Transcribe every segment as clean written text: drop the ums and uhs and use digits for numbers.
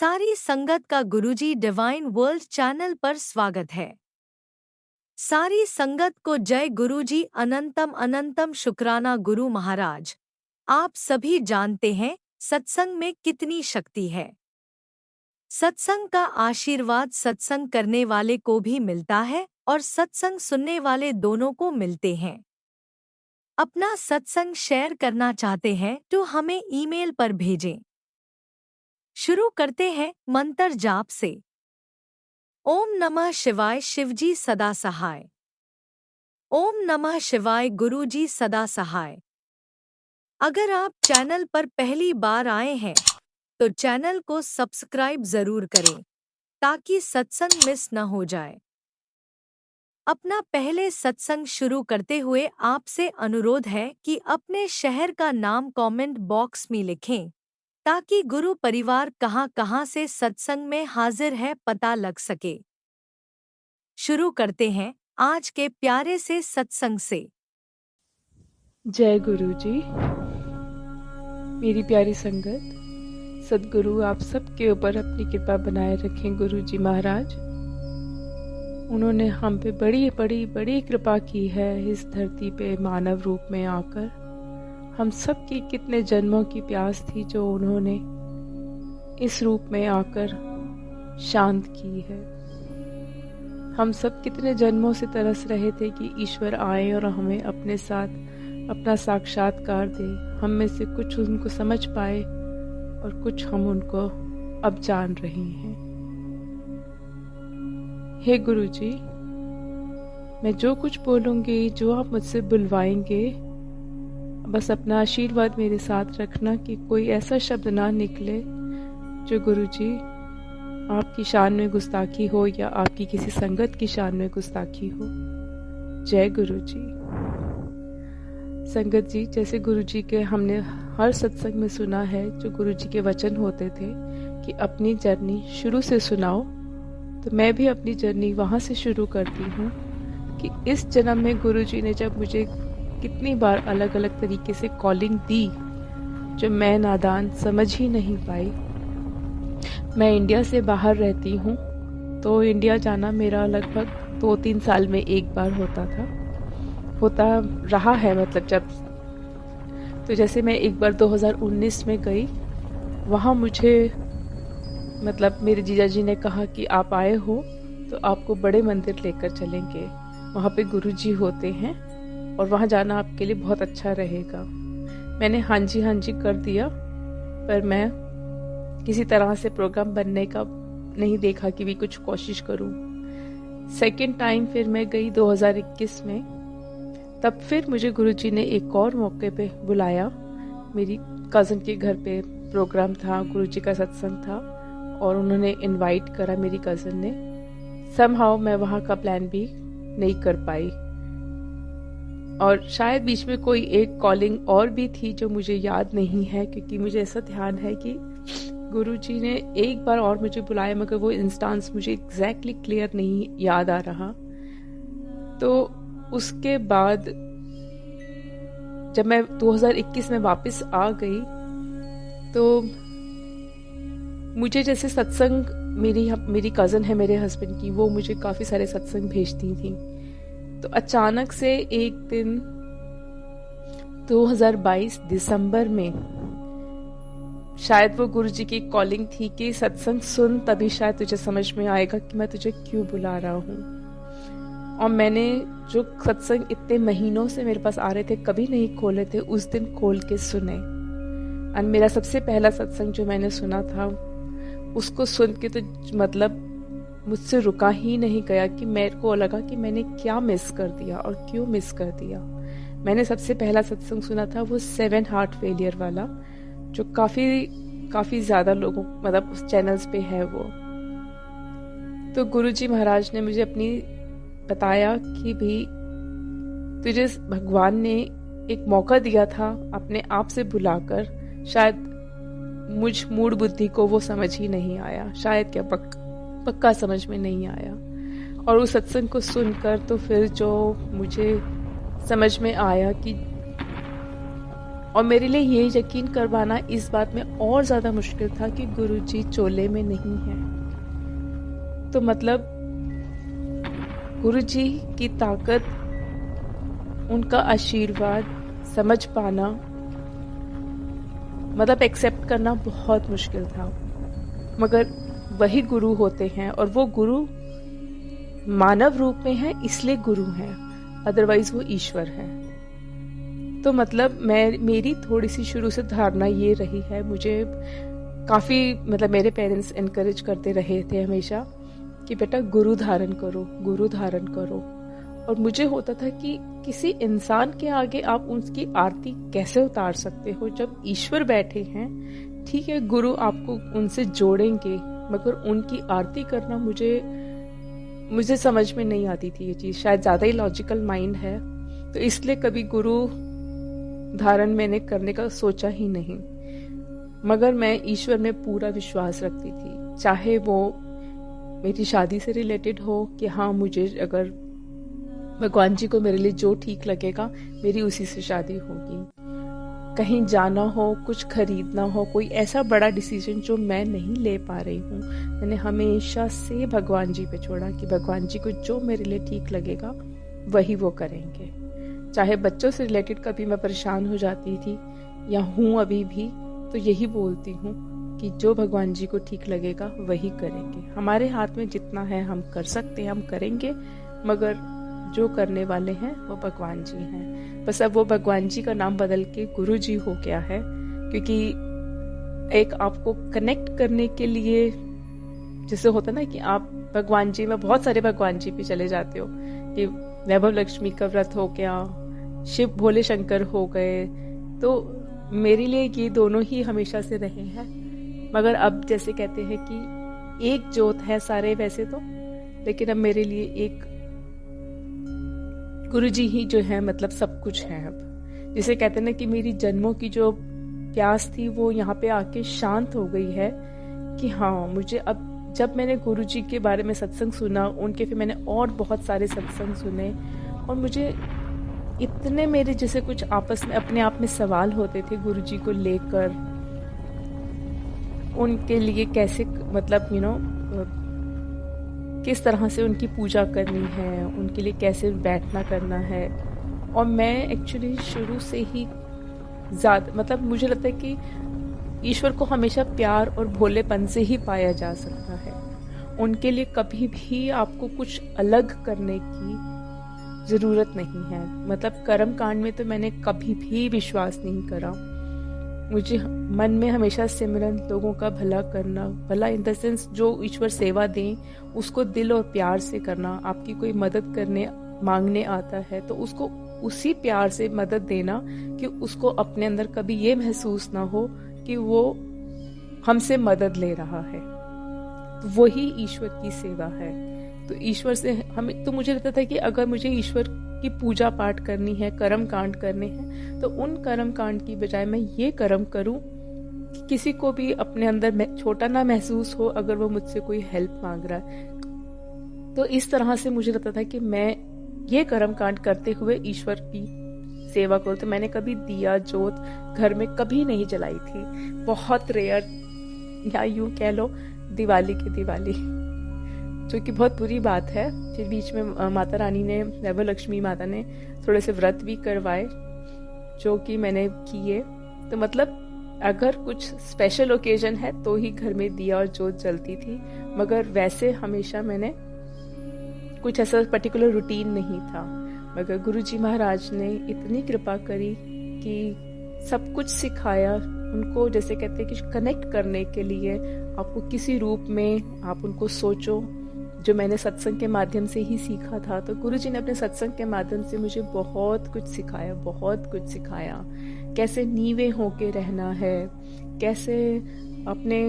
सारी संगत का गुरुजी डिवाइन वर्ल्ड चैनल पर स्वागत है। सारी संगत को जय गुरुजी। अनंतम अनंतम शुक्राना गुरु महाराज। आप सभी जानते हैं सत्संग में कितनी शक्ति है। सत्संग का आशीर्वाद सत्संग करने वाले को भी मिलता है और सत्संग सुनने वाले दोनों को मिलते हैं। अपना सत्संग शेयर करना चाहते हैं तो हमें ईमेल पर भेजें। शुरू करते हैं मंत्र जाप से। ओम नमः शिवाय शिवजी सदा सहाय। ओम नमः शिवाय गुरुजी सदा सहाय। अगर आप चैनल पर पहली बार आए हैं तो चैनल को सब्सक्राइब जरूर करें ताकि सत्संग मिस न हो जाए। अपना पहले सत्संग शुरू करते हुए आपसे अनुरोध है कि अपने शहर का नाम कमेंट बॉक्स में लिखें ताकि गुरु परिवार कहां-कहां से सत्संग में हाजिर है पता लग सके। शुरू करते हैं आज के प्यारे से सत्संग से। जय गुरु जी। मेरी प्यारी संगत, सद्गुरु आप सबके ऊपर अपनी कृपा बनाए रखें। गुरु जी महाराज, उन्होंने हम पे बड़ी बड़ी बड़ी कृपा की है इस धरती पे मानव रूप में आकर। हम सब की कितने जन्मों की प्यास थी जो उन्होंने इस रूप में आकर शांत की है। हम सब कितने जन्मों से तरस रहे थे कि ईश्वर आए और हमें अपने साथ अपना साक्षात्कार दे। हम में से कुछ उनको समझ पाए और कुछ हम उनको अब जान रहे हैं। हे गुरु जी, मैं जो कुछ बोलूंगी, जो आप मुझसे बुलवाएंगे, बस अपना आशीर्वाद मेरे साथ रखना कि कोई ऐसा शब्द ना निकले जो गुरु जी आपकी शान में गुस्ताखी हो या आपकी किसी संगत की शान में गुस्ताखी हो। जय गुरु जी। संगत जी, जैसे गुरु जी के हमने हर सत्संग में सुना है, जो गुरु जी के वचन होते थे कि अपनी जर्नी शुरू से सुनाओ, तो मैं भी अपनी जर्नी वहां से शुरू करती हूँ कि इस जन्म में गुरु जी ने जब मुझे कितनी बार अलग अलग तरीके से कॉलिंग दी जो मैं नादान समझ ही नहीं पाई। मैं इंडिया से बाहर रहती हूँ, तो इंडिया जाना मेरा लगभग 2-3 साल में एक बार होता रहा है। मतलब जब तो जैसे मैं एक बार 2019 में गई, वहाँ मुझे मतलब मेरे जीजा जी ने कहा कि आप आए हो तो आपको बड़े मंदिर लेकर चलेंगे, वहाँ पे गुरु जी होते हैं और वहाँ जाना आपके लिए बहुत अच्छा रहेगा। मैंने हाँ जी कर दिया, पर मैं किसी तरह से प्रोग्राम बनने का नहीं देखा कि भी कुछ कोशिश करूं। सेकंड टाइम फिर मैं गई 2021 में, तब फिर मुझे गुरुजी ने एक और मौके पे बुलाया। मेरी कज़न के घर पे प्रोग्राम था, गुरुजी का सत्संग था और उन्होंने इनवाइट करा मेरी कज़न ने। समहाउ मैं वहाँ का प्लान भी नहीं कर पाई और शायद बीच में कोई एक कॉलिंग और भी थी जो मुझे याद नहीं है, क्योंकि मुझे ऐसा ध्यान है कि गुरुजी ने एक बार और मुझे बुलाया, मगर वो इंस्टांस मुझे एग्जैक्टली क्लियर नहीं याद आ रहा। तो उसके बाद जब मैं 2021 में वापस आ गई तो मुझे जैसे सत्संग, मेरी कज़न है मेरे हस्बैंड की, वो मुझे काफ़ी सारे सत्संग भेजती थी। तो अचानक से एक दिन 2022 दिसंबर में शायद वो गुरुजी की कॉलिंग थी कि सत्संग सुन, तभी शायद तुझे समझ में आएगा कि मैं तुझे क्यों बुला रहा हूँ। और मैंने जो सत्संग इतने महीनों से मेरे पास आ रहे थे, कभी नहीं खोले थे, उस दिन खोल के सुने। और मेरा सबसे पहला सत्संग जो मैंने सुना था, उसको सुन के तो मतलब मुझसे रुका ही नहीं गया कि मेरे को लगा कि मैंने क्या मिस कर दिया और क्यों मिस कर दिया। मैंने सबसे पहला सत्संग सुना था वो 7 हार्ट फेलियर वाला, जो काफी ज्यादा लोगों मतलब उस चैनल्स पे है वो। तो गुरुजी महाराज ने मुझे अपनी बताया कि भी तुझे भगवान ने एक मौका दिया था अपने आप से बुलाकर, शायद मुझ मूड बुद्धि को वो समझ ही नहीं आया, शायद क्या पक्का समझ में नहीं आया। और उस सत्संग को सुनकर तो फिर जो मुझे समझ में आया कि और मेरे लिए ये यकीन करवाना इस बात में और ज़्यादा मुश्किल था कि गुरुजी चोले में नहीं है। तो मतलब गुरुजी की ताकत, उनका आशीर्वाद समझ पाना, मतलब एक्सेप्ट करना बहुत मुश्किल था। मगर वही गुरु होते हैं, और वो गुरु मानव रूप में है इसलिए गुरु हैं, अदरवाइज वो ईश्वर है। तो मतलब मेरी थोड़ी सी शुरू से धारणा ये रही है, मुझे काफ़ी मतलब मेरे पेरेंट्स इनकरेज करते रहे थे हमेशा कि बेटा गुरु धारण करो, गुरु धारण करो। और मुझे होता था कि किसी इंसान के आगे आप उसकी आरती कैसे उतार सकते हो जब ईश्वर बैठे हैं। ठीक है, गुरु आपको उनसे जोड़ेंगे, मगर उनकी आरती करना मुझे समझ में नहीं आती थी ये चीज़। शायद ज़्यादा ही लॉजिकल माइंड है, तो इसलिए कभी गुरु धारण मैंने करने का सोचा ही नहीं। मगर मैं ईश्वर में पूरा विश्वास रखती थी, चाहे वो मेरी शादी से रिलेटेड हो कि हाँ, मुझे अगर भगवान जी को मेरे लिए जो ठीक लगेगा मेरी उसी से शादी होगी। कहीं जाना हो, कुछ खरीदना हो, कोई ऐसा बड़ा डिसीजन जो मैं नहीं ले पा रही हूँ, मैंने हमेशा से भगवान जी पे छोड़ा कि भगवान जी को जो मेरे लिए ठीक लगेगा वही वो करेंगे। चाहे बच्चों से रिलेटेड कभी मैं परेशान हो जाती थी या हूँ अभी भी, तो यही बोलती हूँ कि जो भगवान जी को ठीक लगेगा वही करेंगे। हमारे हाथ में जितना है हम कर सकते हैं, हम करेंगे, मगर जो करने वाले हैं वो भगवान जी हैं। बस अब वो भगवान जी का नाम बदल के गुरु जी हो गया है, क्योंकि एक आपको कनेक्ट करने के लिए जैसे होता ना कि आप भगवान जी में बहुत सारे भगवान जी पे चले जाते हो, कि वैभव लक्ष्मी का व्रत हो गया, शिव भोले शंकर हो गए, तो मेरे लिए ये दोनों ही हमेशा से रहे हैं। मगर अब जैसे कहते हैं कि एक जोत है सारे वैसे तो, लेकिन अब मेरे लिए एक गुरुजी ही जो है मतलब सब कुछ है। अब जिसे कहते हैं ना कि मेरी जन्मों की जो प्यास थी वो यहाँ पे आके शांत हो गई है, कि हाँ मुझे अब, जब मैंने गुरुजी के बारे में सत्संग सुना, उनके फिर मैंने और बहुत सारे सत्संग सुने, और मुझे इतने मेरे जैसे कुछ आपस में अपने आप में सवाल होते थे गुरुजी को लेकर, उनके लिए कैसे मतलब किस तरह से उनकी पूजा करनी है, उनके लिए कैसे बैठना करना है। और मैं एक्चुअली शुरू से ही ज़्यादा मतलब मुझे लगता है कि ईश्वर को हमेशा प्यार और भोलेपन से ही पाया जा सकता है। उनके लिए कभी भी आपको कुछ अलग करने की ज़रूरत नहीं है। मतलब कर्म कांड में तो मैंने कभी भी विश्वास नहीं करा। मुझे मन में हमेशा सिमरन, लोगों का भला करना, भला इन द सेंस जो ईश्वर सेवा दें उसको दिल और प्यार से करना। आपकी कोई मदद करने मांगने आता है तो उसको उसी प्यार से मदद देना कि उसको अपने अंदर कभी ये महसूस ना हो कि वो हमसे मदद ले रहा है। तो वही ईश्वर की सेवा है। तो ईश्वर से हमें, तो मुझे लगता था कि अगर मुझे ईश्वर की पूजा पाठ करनी है, कर्म कांड करने हैं, तो उन कर्म कांड की बजाय मैं ये कर्म करूं कि किसी को भी अपने अंदर छोटा ना महसूस हो अगर वो मुझसे कोई हेल्प मांग रहा है। तो इस तरह से मुझे लगता था कि मैं ये कर्म कांड करते हुए ईश्वर की सेवा करूं। तो मैंने कभी दिया जोत घर में कभी नहीं जलाई थी, बहुत रेयर, या यूं कह लो दिवाली की दिवाली, जो कि बहुत बुरी बात है। फिर बीच में माता रानी ने, वैभव लक्ष्मी माता ने थोड़े से व्रत भी करवाए जो कि मैंने किए। तो मतलब अगर कुछ स्पेशल ओकेजन है तो ही घर में दिया और जोत जलती थी, मगर वैसे हमेशा मैंने कुछ ऐसा पर्टिकुलर रूटीन नहीं था। मगर गुरुजी महाराज ने इतनी कृपा करी कि सब कुछ सिखाया उनको। जैसे कहते हैं कि कनेक्ट करने के लिए आपको किसी रूप में आप उनको सोचो, जो मैंने सत्संग के माध्यम से ही सीखा था। तो गुरुजी ने अपने सत्संग के माध्यम से मुझे बहुत कुछ सिखाया, बहुत कुछ सिखाया। कैसे नीवे होके रहना है, कैसे अपने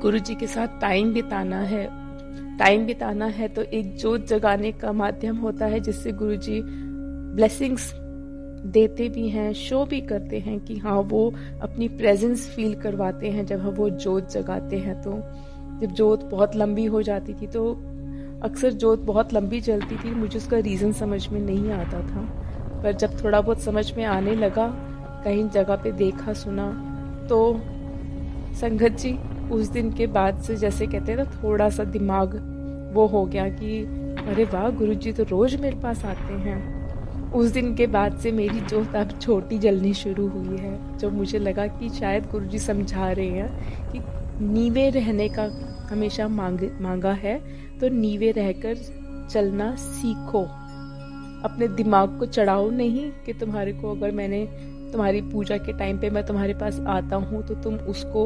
गुरुजी के साथ टाइम बिताना है। टाइम बिताना है तो एक जोत जगाने का माध्यम होता है जिससे गुरुजी ब्लेसिंग्स देते भी हैं, शो भी करते हैं कि हाँ वो अपनी प्रेजेंस फील करवाते हैं जब हम वो जोत जगाते हैं। तो जब जोत बहुत लंबी हो जाती थी, तो अक्सर जोत बहुत लंबी जलती थी, मुझे उसका रीज़न समझ में नहीं आता था। पर जब थोड़ा बहुत समझ में आने लगा कहीं जगह पे देखा सुना। तो संगत जी, उस दिन के बाद से जैसे कहते हैं ना, थोड़ा सा दिमाग वो हो गया कि अरे वाह, गुरुजी तो रोज मेरे पास आते हैं। उस दिन के बाद से मेरी जो तब छोटी जलनी शुरू हुई है, जो मुझे लगा कि शायद गुरुजी समझा रहे हैं कि नीवे रहने का हमेशा मांगा है, तो नीवे रहकर चलना सीखो। अपने दिमाग को चढ़ाओ नहीं कि तुम्हारे को, अगर मैंने तुम्हारी पूजा के टाइम पे मैं तुम्हारे पास आता हूँ तो तुम उसको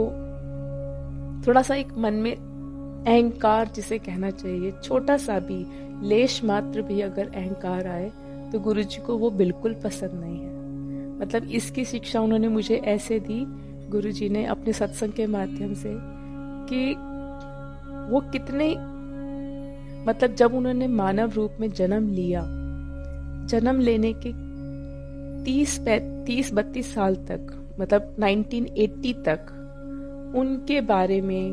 थोड़ा सा एक मन में अहंकार जिसे कहना चाहिए, छोटा सा भी लेश मात्र भी अगर अहंकार आए तो गुरुजी को वो बिल्कुल पसंद नहीं है। मतलब इसकी शिक्षा उन्होंने मुझे ऐसे दी, गुरुजी ने अपने सत्संग के माध्यम से, कि वो कितने, मतलब जब उन्होंने मानव रूप में जन्म लिया, जन्म लेने के 30-32 साल तक, मतलब 1980 तक उनके बारे में,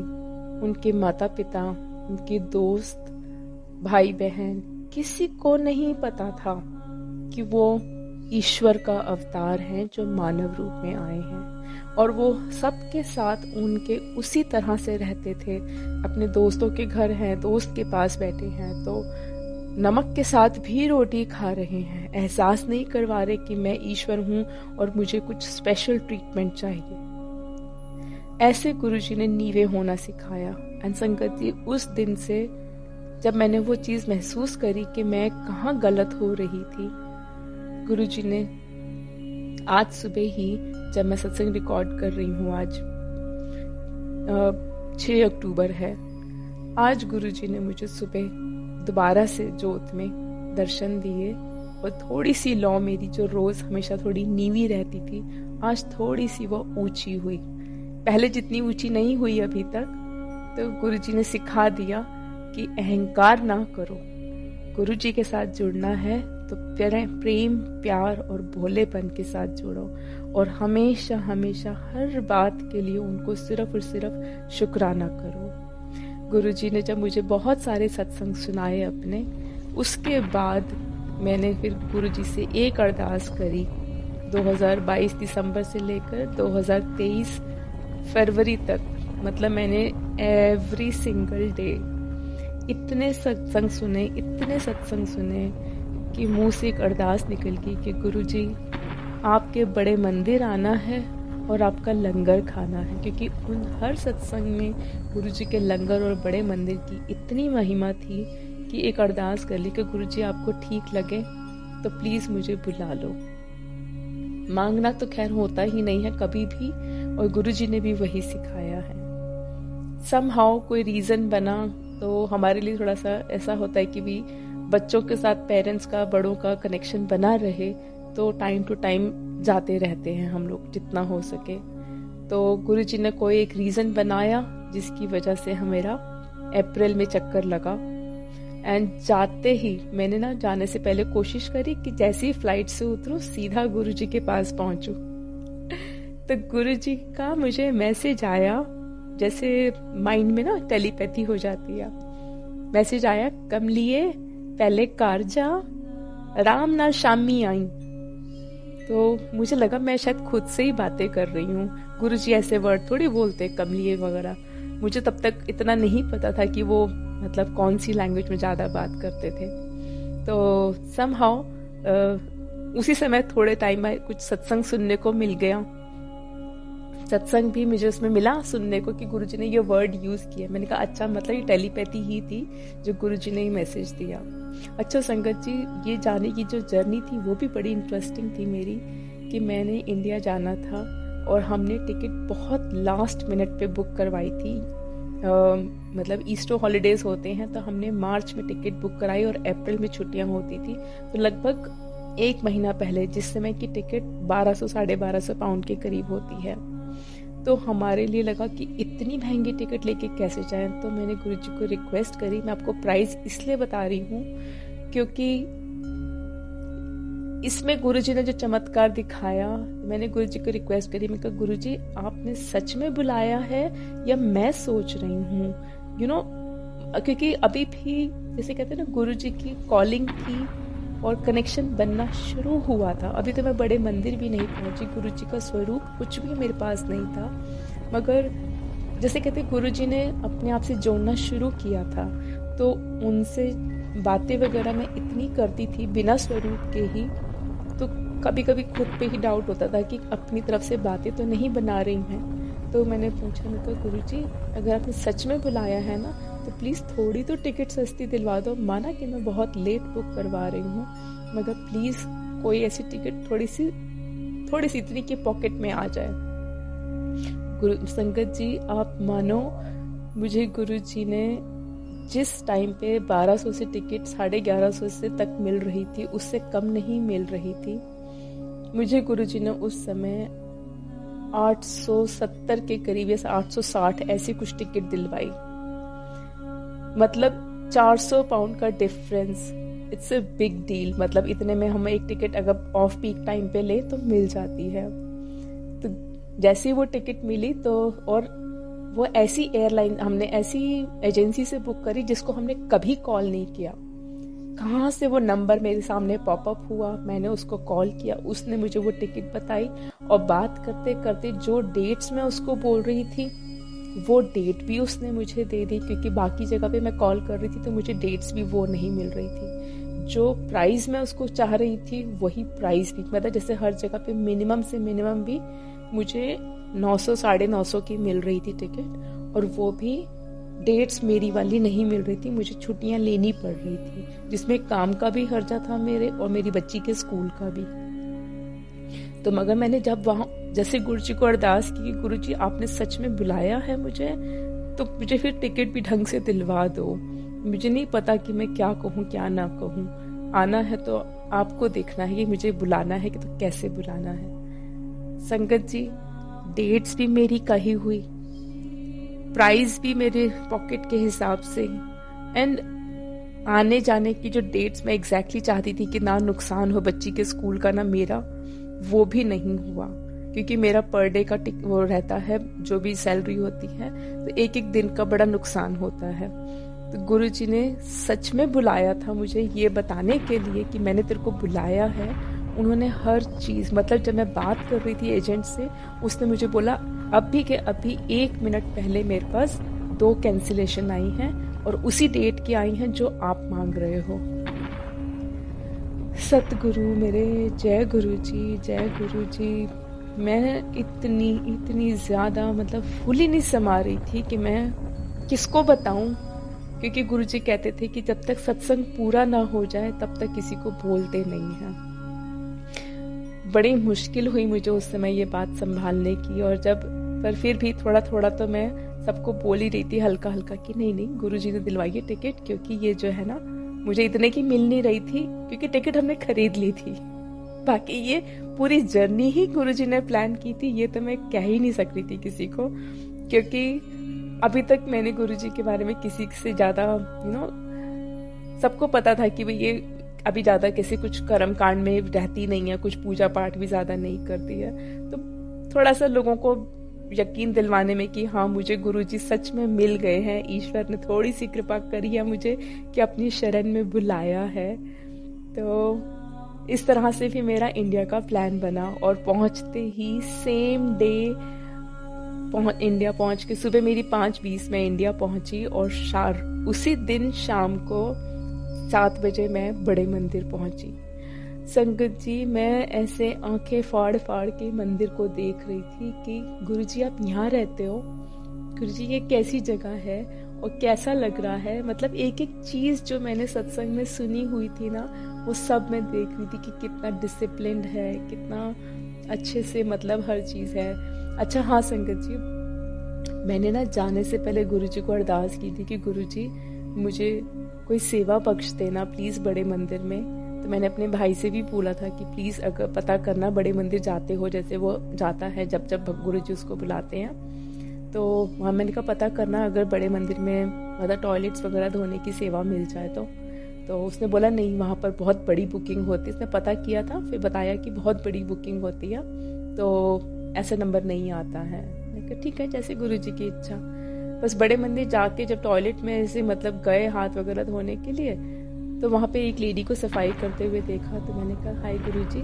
उनके माता पिता, उनके दोस्त, भाई बहन, किसी को नहीं पता था कि वो ईश्वर का अवतार हैं जो मानव रूप में आए हैं। और वो सबके साथ उनके उसी तरह से रहते थे। अपने दोस्तों के घर हैं, दोस्त के पास बैठे हैं तो नमक के साथ भी रोटी खा रहे हैं, एहसास नहीं करवा रहे कि मैं ईश्वर हूँ और मुझे कुछ स्पेशल ट्रीटमेंट चाहिए। ऐसे गुरुजी ने नीवे होना सिखाया। एंड संगत जी, उस दिन से जब मैंने वो चीज महसूस करी कि मैं कहाँ गलत हो रही थी, गुरुजी ने आज सुबह ही, जब मैं सत्संग रिकॉर्ड कर रही हूँ, आज 6 अक्टूबर है, आज गुरुजी ने मुझे सुबह दोबारा से जोत में दर्शन दिए और थोड़ी सी लौ मेरी, जो रोज हमेशा थोड़ी नीवी रहती थी, आज थोड़ी सी वो ऊंची हुई। पहले जितनी ऊंची नहीं हुई अभी तक। तो गुरुजी ने सिखा दिया कि अहंकार ना करो, गुरुजी के साथ जुड़ना है तो प्रेम, प्यार और भोलेपन के साथ जुड़ो, और हमेशा हमेशा हर बात के लिए उनको सिर्फ और सिर्फ शुक्राना करो। गुरुजी ने जब मुझे बहुत सारे सत्संग सुनाए अपने, उसके बाद मैंने फिर गुरुजी से एक अरदास करी 2022 दिसंबर से लेकर 2023 फरवरी तक। मतलब मैंने एवरी सिंगल डे इतने सत्संग सुने कि मुंह से एक अरदास निकल गई कि गुरुजी, आपके बड़े मंदिर आना है और आपका लंगर खाना है। क्योंकि उन हर सत्संग में गुरुजी के लंगर और बड़े मंदिर की इतनी महिमा थी कि एक अरदास कर ली कि गुरुजी, आपको ठीक लगे तो प्लीज मुझे बुला लो। मांगना तो खैर होता ही नहीं है कभी भी, और गुरुजी ने भी वही सिखाया है। समहाउ कोई रीजन बना तो हमारे लिए थोड़ा सा ऐसा होता है कि भी बच्चों के साथ पेरेंट्स का, बड़ों का कनेक्शन बना रहे, तो टाइम टू टाइम जाते रहते हैं हम लोग जितना हो सके। तो गुरुजी ने कोई एक रीजन बनाया जिसकी वजह से हमेरा अप्रैल में चक्कर लगा। एंड जाते ही मैंने ना, जाने से पहले कोशिश करी कि जैसे ही फ्लाइट से उतरूं सीधा गुरुजी के पास पहुंचूं। तो गुरुजी का मुझे मैसेज आया, जैसे माइंड में ना टेलीपैथी हो जाती है। मैसेज आया, कमलिए पहले कार जा, राम ना शामी आई। तो मुझे लगा मैं शायद खुद से ही बातें कर रही हूँ, गुरुजी ऐसे वर्ड थोड़ी बोलते कमलिए वगैरह। मुझे तब तक इतना नहीं पता था कि वो मतलब कौन सी लैंग्वेज में ज्यादा बात करते थे। तो समहाउ उसी समय थोड़े टाइम में कुछ सत्संग सुनने को मिल गया। सत्संग भी मुझे उसमें मिला सुनने को कि गुरुजी ने ये वर्ड यूज किया। मैंने कहा अच्छा, मतलब ये टेलीपैथी ही थी जो गुरुजी ने मैसेज दिया। अच्छा संगत जी, ये जाने की जो जर्नी थी वो भी बड़ी इंटरेस्टिंग थी मेरी, कि मैंने इंडिया जाना था और हमने टिकट बहुत लास्ट मिनट पे बुक करवाई थी। मतलब ईस्टर हॉलीडेज होते हैं तो हमने मार्च में टिकट बुक कराई और अप्रैल में छुट्टियां होती थी, तो लगभग 1 महीना पहले, जिस समय की टिकट 1200-1250 पाउंड के करीब होती है। तो हमारे लिए लगा कि इतनी महंगी टिकट लेके कैसे जाएं। तो मैंने गुरुजी को रिक्वेस्ट करी। मैं आपको प्राइस इसलिए बता रही हूँ क्योंकि इसमें गुरुजी ने जो चमत्कार दिखाया, मैंने गुरुजी को रिक्वेस्ट करी। मैं कहा गुरुजी, आपने सच में बुलाया है या मैं सोच रही हूँ, क्योंकि अभी भी जैसे कहते हैं ना, गुरुजी की कॉलिंग थी और कनेक्शन बनना शुरू हुआ था। अभी तो मैं बड़े मंदिर भी नहीं पहुंची, गुरु जी का स्वरूप कुछ भी मेरे पास नहीं था, मगर जैसे कहते गुरु जी ने अपने आप से जोड़ना शुरू किया था, तो उनसे बातें वगैरह मैं इतनी करती थी बिना स्वरूप के ही, तो कभी कभी खुद पे ही डाउट होता था कि अपनी तरफ से बातें तो नहीं बना रही हैं। तो मैंने पूछा, मैं कहा गुरु जी अगर आपने सच में बुलाया है ना तो प्लीज़ थोड़ी तो टिकट सस्ती दिलवा दो। माना कि मैं बहुत लेट बुक करवा रही हूँ, मगर प्लीज़ कोई ऐसी टिकट थोड़ी सी इतनी कि पॉकेट में आ जाए। गुरु संगत जी आप मानो, मुझे गुरु जी ने जिस टाइम पे 1200 से टिकट 1150 से तक मिल रही थी, उससे कम नहीं मिल रही थी, मुझे गुरु जी ने उस समय 870 के करीब या 860 ऐसी कुछ टिकट दिलवाई। मतलब 400 पाउंड का difference, it's a big deal. मतलब इतने में हम एक टिकट अगर ऑफ पीक टाइम पे ले तो मिल जाती है। तो जैसे ही वो टिकट मिली तो, और वो ऐसी एयरलाइन, हमने ऐसी एजेंसी से बुक करी जिसको हमने कभी कॉल नहीं किया। कहाँ से वो नंबर मेरे सामने पॉपअप हुआ, मैंने उसको कॉल किया, उसने मुझे वो टिकट बताई, और बात करते करते जो डेट्स मैं उसको बोल रही थी वो डेट भी उसने मुझे दे दी, क्योंकि बाकी जगह पे मैं कॉल कर रही थी तो मुझे डेट्स भी वो नहीं मिल रही थी। जो प्राइस मैं उसको चाह रही थी वही प्राइस भी, मतलब जैसे हर जगह पे मिनिमम से मिनिमम भी मुझे 900 950 की मिल रही थी टिकट, और वो भी डेट्स मेरी वाली नहीं मिल रही थी, मुझे छुट्टियां लेनी पड़ रही थी, जिसमें काम का भी खर्चा था मेरे और मेरी बच्ची के स्कूल का भी। तो मगर मैंने जब वहाँ जैसे गुरु जी को अरदास की, गुरु जी आपने सच में बुलाया है मुझे, तो मुझे फिर टिकट भी ढंग से दिलवा दो। मुझे नहीं पता कि मैं क्या कहूँ क्या ना कहूँ, आना है तो आपको देखना है कि मुझे बुलाना है कि तो कैसे बुलाना है। संगत जी डेट्स भी मेरी कही हुई, प्राइस भी मेरे पॉकेट के हिसाब से, एंड आने जाने की जो डेट्स मैं एग्जैक्टली चाहती थी कि ना नुकसान हो बच्ची के स्कूल का ना मेरा, वो भी नहीं हुआ, क्योंकि मेरा पर डे का वो रहता है, जो भी सैलरी होती है, तो एक एक दिन का बड़ा नुकसान होता है। तो गुरु जी ने सच में बुलाया था मुझे ये बताने के लिए कि मैंने तेरे को बुलाया है। उन्होंने हर चीज़, मतलब जब मैं बात कर रही थी एजेंट से, उसने मुझे बोला अभी के अभी 1 मिनट पहले मेरे पास 2 कैंसिलेशन आई हैं और उसी डेट की आई हैं जो आप मांग रहे हो। सतगुरु मेरे, जय गुरु जी, जय गुरु जी। मैं इतनी ज़्यादा मतलब फुल ही नहीं समा रही थी कि मैं किसको बताऊं, क्योंकि गुरु जी कहते थे कि जब तक सत्संग पूरा ना हो जाए तब तक किसी को बोलते नहीं हैं। बड़ी मुश्किल हुई मुझे उस समय ये बात संभालने की, और जब पर फिर भी थोड़ा थोड़ा तो मैं सबको बोल ही रही थी हल्का हल्का कि नहीं गुरु जी ने दिलवाई है टिकट, क्योंकि ये जो है ना मुझे इतने की मिल नहीं रही थी, क्योंकि टिकट हमने खरीद ली थी। बाकी ये पूरी जर्नी ही गुरु जी ने प्लान की थी, ये तो मैं कह ही नहीं सकती थी किसी को, क्योंकि अभी तक मैंने गुरु जी के बारे में किसी से ज़्यादा सबको पता था कि भाई ये अभी ज़्यादा किसी कुछ कर्म कांड में रहती नहीं है, कुछ पूजा पाठ भी ज़्यादा नहीं करती है। तो थोड़ा सा लोगों को यकीन दिलवाने में कि हाँ मुझे गुरुजी सच में मिल गए हैं, ईश्वर ने थोड़ी सी कृपा करी है मुझे कि अपनी शरण में बुलाया है। तो इस तरह से भी मेरा इंडिया का प्लान बना, और पहुंचते ही सेम डे इंडिया पहुंच के सुबह मेरी 5:20 में इंडिया पहुंची, और उसी दिन शाम को 7 बजे मैं बड़े मंदिर पहुंची। संगत जी मैं ऐसे आंखें फाड़ फाड़ के मंदिर को देख रही थी कि गुरुजी आप यहाँ रहते हो, गुरुजी ये कैसी जगह है और कैसा लग रहा है। मतलब एक एक चीज जो मैंने सत्संग में सुनी हुई थी ना, वो सब मैं देख रही थी कि कितना डिसिप्लिन्ड है, कितना अच्छे से मतलब हर चीज है। अच्छा हाँ संगत जी, मैंने ना जाने से पहले गुरुजी को अरदास की थी कि गुरुजी मुझे कोई सेवा बख्श देना प्लीज बड़े मंदिर में। तो मैंने अपने भाई से भी बोला था कि प्लीज अगर पता करना बड़े मंदिर जाते हो, जैसे वो जाता है जब जब गुरुजी उसको बुलाते हैं, तो वहाँ मैंने कहा पता करना अगर बड़े मंदिर में मतलब टॉयलेट्स वगैरह धोने की सेवा मिल जाए तो उसने बोला नहीं वहाँ पर बहुत बड़ी बुकिंग होती है। उसने पता किया था, फिर बताया कि बहुत बड़ी बुकिंग होती है, तो ऐसा नंबर नहीं आता है। मैंने कहा ठीक है जैसे गुरुजी की इच्छा। बस बड़े मंदिर जाके जब टॉयलेट में ऐसे मतलब गए हाथ वगैरह धोने के लिए, तो वहाँ पे एक लेडी को सफाई करते हुए देखा, तो मैंने कहा हाय गुरुजी,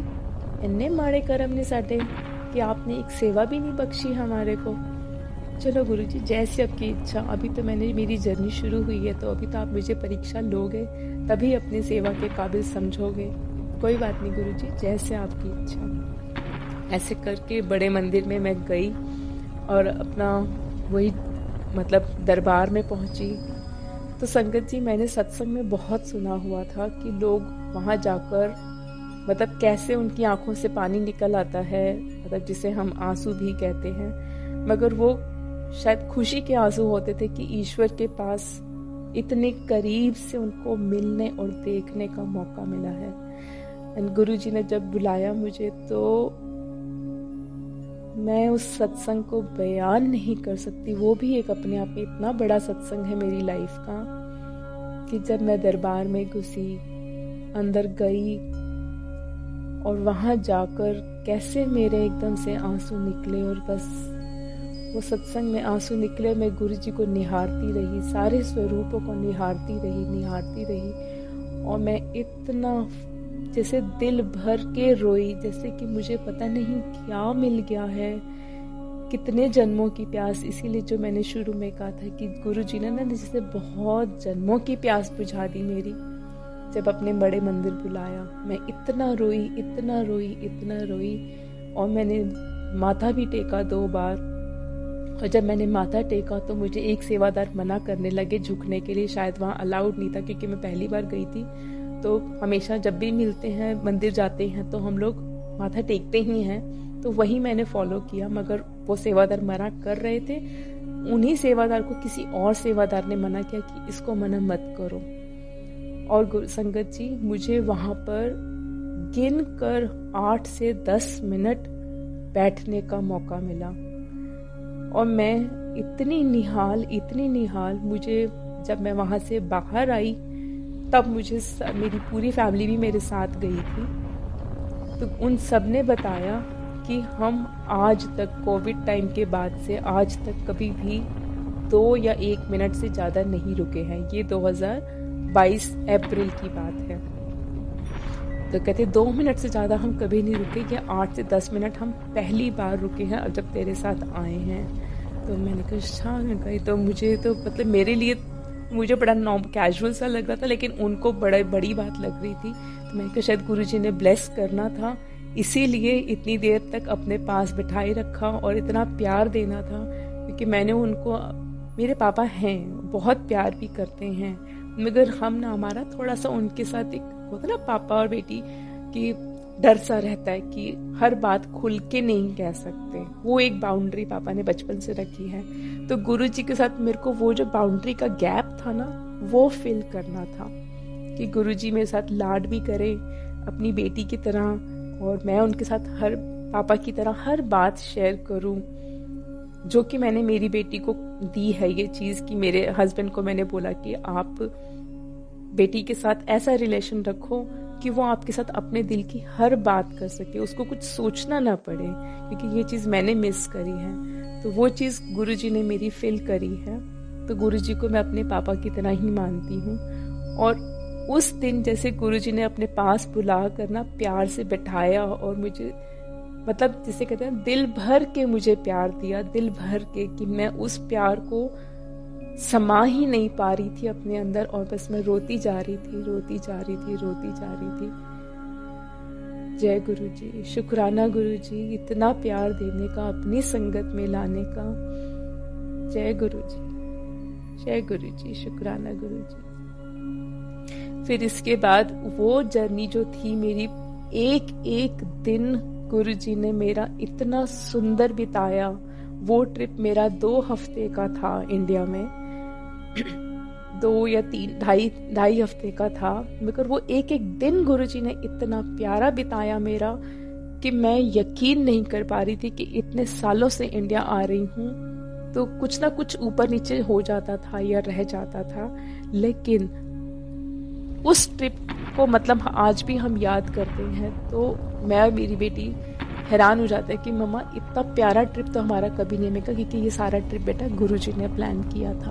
इन्ने माड़े कर्म ने साडे कि आपने एक सेवा भी नहीं बख्शी हमारे को। चलो गुरुजी, जैसी आपकी इच्छा। अभी तो मेरी जर्नी शुरू हुई है, तो अभी तो आप मुझे परीक्षा लोगे, तभी अपनी सेवा के काबिल समझोगे। कोई बात नहीं गुरुजी, जैसे आपकी इच्छा। ऐसे करके बड़े मंदिर में मैं गई और अपना वही मतलब दरबार में पहुंची। तो संगत जी, मैंने सत्संग में बहुत सुना हुआ था कि लोग वहाँ जाकर मतलब कैसे उनकी आंखों से पानी निकल आता है, मतलब जिसे हम आंसू भी कहते हैं, मगर वो शायद खुशी के आंसू होते थे कि ईश्वर के पास इतने करीब से उनको मिलने और देखने का मौका मिला है। एंड गुरुजी ने जब बुलाया मुझे, तो मैं उस सत्संग को बयान नहीं कर सकती। वो भी एक अपने आप में इतना बड़ा सत्संग है मेरी लाइफ का कि जब मैं दरबार में घुसी, अंदर गई और वहां जाकर कैसे मेरे एकदम से आंसू निकले, और बस वो सत्संग में आंसू निकले। मैं गुरुजी को निहारती रही, सारे स्वरूपों को निहारती रही और मैं इतना जैसे दिल भर के रोई, जैसे कि मुझे पता नहीं क्या मिल गया है, कितने जन्मों की प्यास। इसीलिए जो मैंने शुरू में कहा था कि गुरुजी ने ना जैसे बहुत जन्मों की प्यास बुझा दी मेरी, जब अपने बड़े मंदिर बुलाया। मैं इतना रोई और मैंने माथा भी टेका 2 बार। और जब मैंने माथा टेका तो मुझे एक सेवादार मना करने लगे झुकने के लिए, शायद वहाँ अलाउड नहीं था क्योंकि मैं पहली बार गई थी। तो हमेशा जब भी मिलते हैं, मंदिर जाते हैं, तो हम लोग माथा टेकते ही हैं, तो वही मैंने फॉलो किया। मगर वो सेवादार मना कर रहे थे, उन्हीं सेवादार को किसी और सेवादार ने मना किया कि इसको मना मत करो। और संगत जी, मुझे वहाँ पर गिन कर 8 से 10 मिनट बैठने का मौका मिला और मैं इतनी निहाल, मुझे जब मैं वहाँ से बाहर आई तब मुझे मेरी पूरी फैमिली भी मेरे साथ गई थी। तो उन सब ने बताया कि हम आज तक कोविड टाइम के बाद से आज तक कभी भी 2 या 1 मिनट से ज़्यादा नहीं रुके हैं। ये 2022 अप्रैल की बात है। तो कहते 2 मिनट से ज़्यादा हम कभी नहीं रुके, या 8 से 10 मिनट हम पहली बार रुके हैं अब जब तेरे साथ आए हैं। तो मैंने कहा अच्छा गई, तो मुझे तो मतलब मेरे लिए मुझे बड़ा कैजुअल सा लग रहा था, लेकिन उनको बड़ी बात लग रही थी। तो मैंने कहा शायद गुरुजी ने ब्लेस करना था, इसीलिए इतनी देर तक अपने पास बिठाए रखा और इतना प्यार देना था, क्योंकि मैंने उनको, मेरे पापा हैं, बहुत प्यार भी करते हैं, मगर हमारा थोड़ा सा उनके साथ एक होता ना पापा और बेटी की डर सा रहता है कि हर बात खुल के नहीं कह सकते। वो एक बाउंड्री पापा ने बचपन से रखी है। तो गुरुजी के साथ मेरे को वो जो बाउंड्री का गैप था ना, वो फिल करना था कि गुरुजी मेरे साथ लाड भी करे अपनी बेटी की तरह, और मैं उनके साथ हर पापा की तरह हर बात शेयर करूं, जो कि मैंने मेरी बेटी को दी है ये चीज़। कि मेरे हस्बैंड को मैंने बोला कि आप बेटी के साथ ऐसा रिलेशन रखो कि वो आपके साथ अपने दिल की हर बात कर सके, उसको कुछ सोचना ना पड़े, क्योंकि ये चीज़ मैंने मिस करी है। तो वो चीज़ गुरुजी ने मेरी फिल करी है। तो गुरुजी को मैं अपने पापा की तरह ही मानती हूँ। और उस दिन जैसे गुरुजी ने अपने पास बुला कर ना प्यार से बैठाया और मुझे मतलब जिसे कहते हैं दिल भर के मुझे प्यार दिया, दिल भर के, कि मैं उस प्यार को समा ही नहीं पा रही थी अपने अंदर, और बस मैं रोती जा रही थी। जय गुरुजी, शुक्राना गुरुजी, इतना प्यार देने का, अपनी संगत में लाने का। जय गुरुजी, शुक्राना गुरुजी। फिर इसके बाद वो जर्नी जो थी मेरी, एक दिन गुरुजी ने मेरा इतना सुंदर बिताया। वो ट्रिप मेरा 2 हफ्ते का था इंडिया में, 2 या 3 ढाई हफ्ते का था, मगर वो एक दिन गुरुजी ने इतना प्यारा बिताया मेरा कि मैं यकीन नहीं कर पा रही थी कि इतने सालों से इंडिया आ रही हूँ तो कुछ ना कुछ ऊपर नीचे हो जाता था या रह जाता था, लेकिन उस ट्रिप को मतलब आज भी हम याद करते हैं तो मैं और मेरी बेटी हैरान हो जाते हैं कि मम्मा इतना प्यारा ट्रिप तो हमारा कभी नहीं मिला, क्योंकि ये सारा ट्रिप बेटा गुरुजी ने प्लान किया था।